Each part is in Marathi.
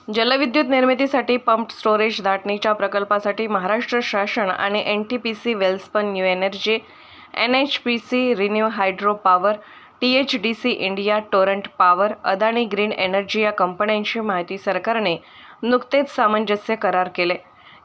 जलविद्युत निर्मितीसाठी पंप्ड स्टोरेज धाटणीच्या प्रकल्पासाठी महाराष्ट्र शासन आणि NTPC Welspun new energy, NHPC renew hydro power, THDC India Torrent power, Adani green energy या कंपन्यांची माहिती सरकारने नुकतेच सामंजस्य करार केले।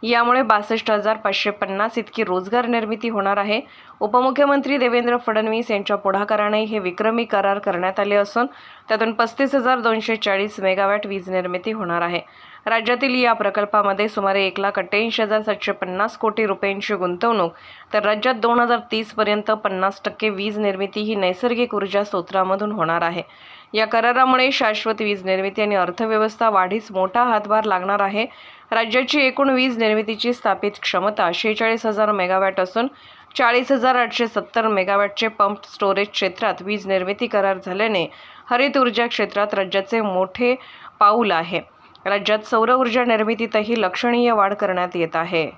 यामुळे 62,550 इतकी रोजगार निर्मिती होणार आहे। उपमुख्यमंत्री देवेंद्र फडणवीस यांच्या पुढाकाराने हे विक्रमी करार करण्यात आले असून त्यातून 35,240 मेगावॅट वीज निर्मिती होणार आहे। राज्यातील या प्रकल्पामध्ये सुमारे 1,88,750 कोटी रुपयांची गुंतवणूक, तर राज्यात 2030 पर्यंत 50% वीज निर्मिती ही नैसर्गिक ऊर्जा स्रोतांमधून होणार आहे। या करारामुळे शाश्वत वीज निर्मिती आणि अर्थव्यवस्था वाढीस मोठा हातभार लागणार आहे। राज्याची एकूण वीज निर्मितीची स्थापित क्षमता 46,000 मेगावॅट असून 40,870 मेगावॅटचे पंप स्टोरेज क्षेत्रात वीज निर्मिती करार झाल्याने हरित ऊर्जा क्षेत्रात राज्याचे मोठे पाऊल आहे। राज्यात सौर ऊर्जा निर्मितीतही लक्षणीय वाढ करण्यात येत आहे।